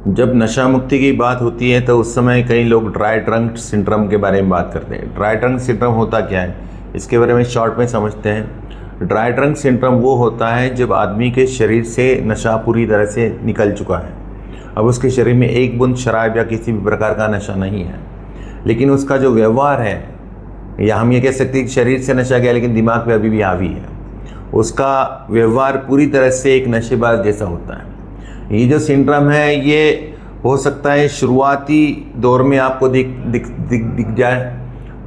जब नशा मुक्ति की बात होती है तो उस समय कई लोग ड्राई ट्रंक सिंड्रोम के बारे में बात करते हैं। ड्राई ट्रंक सिंड्रोम होता क्या है, इसके बारे में शॉर्ट में समझते हैं। ड्राई ट्रंक सिंड्रोम वो होता है जब आदमी के शरीर से नशा पूरी तरह से निकल चुका है। अब उसके शरीर में एक बूंद शराब या किसी भी प्रकार का नशा नहीं है, लेकिन उसका जो व्यवहार है, या हम ये कह सकते हैं कि शरीर से नशा गया लेकिन दिमाग पे अभी भी हावी है, उसका व्यवहार पूरी तरह से एक नशेबाज जैसा होता है। ये जो सिंड्रोम है ये हो सकता है शुरुआती दौर में आपको दिख जाए,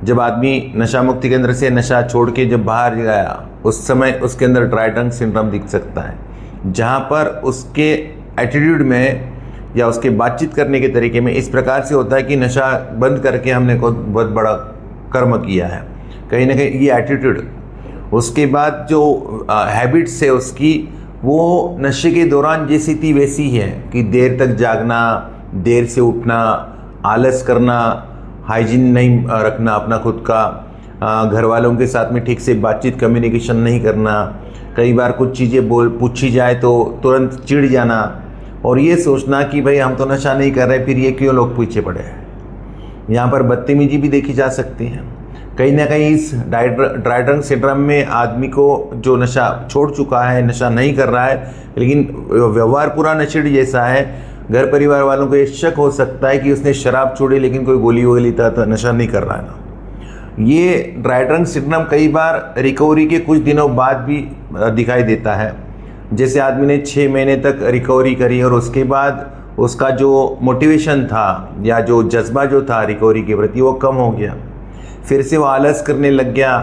जब आदमी नशा मुक्ति केंद्र से नशा छोड़ के जब बाहर गया उस समय उसके अंदर ड्राई ट्रंक सिंड्रोम दिख सकता है, जहाँ पर उसके एटीट्यूड में या उसके बातचीत करने के तरीके में इस प्रकार से होता है कि नशा बंद करके हमने को बहुत बड़ा कर्म किया है। कहीं ना कहीं ये एटीट्यूड, उसके बाद जो हैबिट्स है उसकी, वो नशे के दौरान जैसी थी वैसी है कि देर तक जागना, देर से उठना, आलस करना, हाइजीन नहीं रखना अपना खुद का, घर वालों के साथ में ठीक से बातचीत कम्युनिकेशन नहीं करना, कई बार कुछ चीज़ें पूछी जाए तो तुरंत चिढ़ जाना, और ये सोचना कि भाई हम तो नशा नहीं कर रहे, फिर ये क्यों लोग पीछे पड़े हैं। यहाँ पर बदतमीजी भी देखी जा सकती है। कहीं ना कहीं इस ड्राई ट्रंक सिंड्रोम में आदमी को जो नशा छोड़ चुका है, नशा नहीं कर रहा है, लेकिन व्यवहार पूरा नशेड़ी जैसा है, घर परिवार वालों को ये शक हो सकता है कि उसने शराब छोड़ी लेकिन कोई गोली वोली तो नशा नहीं कर रहा है ना। ये ड्राई ट्रंक सिंड्रोम कई बार रिकवरी के कुछ दिनों बाद भी दिखाई देता है। जैसे आदमी ने 6 महीने तक रिकवरी करी और उसके बाद उसका जो मोटिवेशन था या जो जज्बा जो था रिकवरी के प्रति वो कम हो गया, फिर से वो आलस करने लग गया,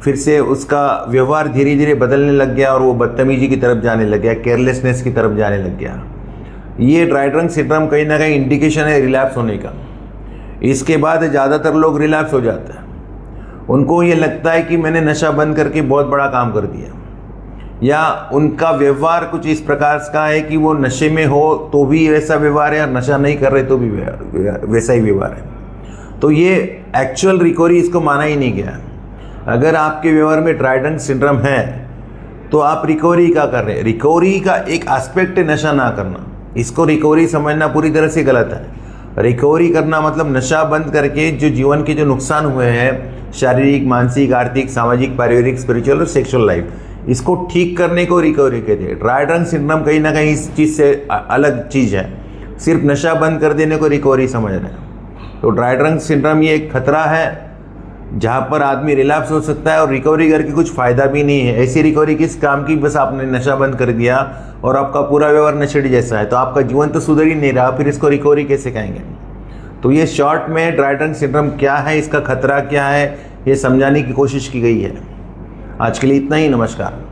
फिर से उसका व्यवहार धीरे धीरे बदलने लग गया और वो बदतमीजी की तरफ जाने लग गया, केयरलेसनेस की तरफ जाने लग गया। ये ड्राई ट्रंक सिंड्रोम कहीं ना कहीं इंडिकेशन है रिलैप्स होने का। इसके बाद ज़्यादातर लोग रिलैप्स हो जाते हैं, उनको ये लगता है कि मैंने नशा बंद करके बहुत बड़ा काम कर दिया, या उनका व्यवहार कुछ इस प्रकार का है कि वो नशे में हो तो भी वैसा व्यवहार है और नशा नहीं कर रहे तो भी वैसा ही व्यवहार है। तो ये एक्चुअल रिकवरी इसको माना ही नहीं गया। अगर आपके व्यवहार में ड्राई ट्रंक सिंड्रोम है तो आप रिकवरी क्या कर रहे हैं। रिकवरी का एक एस्पेक्ट है नशा ना करना, इसको रिकवरी समझना पूरी तरह से गलत है। रिकवरी करना मतलब नशा बंद करके जो जीवन के जो नुकसान हुए हैं, शारीरिक, मानसिक, आर्थिक, सामाजिक, पारिवारिक, स्पिरिचुअल और सेक्सुअल लाइफ, इसको ठीक करने को रिकवरी कहते हैं। ड्राई ट्रंक सिंड्रोम कहीं ना कहीं इस चीज़ से अलग चीज़ है, सिर्फ नशा बंद कर देने को रिकवरी समझ रहे हैं। तो ड्राई ट्रंक सिंड्रोम ये एक खतरा है जहाँ पर आदमी रिलैप्स हो सकता है और रिकवरी करके कुछ फ़ायदा भी नहीं है। ऐसी रिकवरी किस काम की, बस आपने नशा बंद कर दिया और आपका पूरा व्यवहार नशेड़ी जैसा है, तो आपका जीवन तो सुधर ही नहीं रहा, फिर इसको रिकवरी कैसे कहेंगे। तो ये शॉर्ट में ड्राई ट्रंक सिंड्रोम क्या है, इसका खतरा क्या है, ये समझाने की कोशिश की गई है। आज के लिए इतना ही। नमस्कार।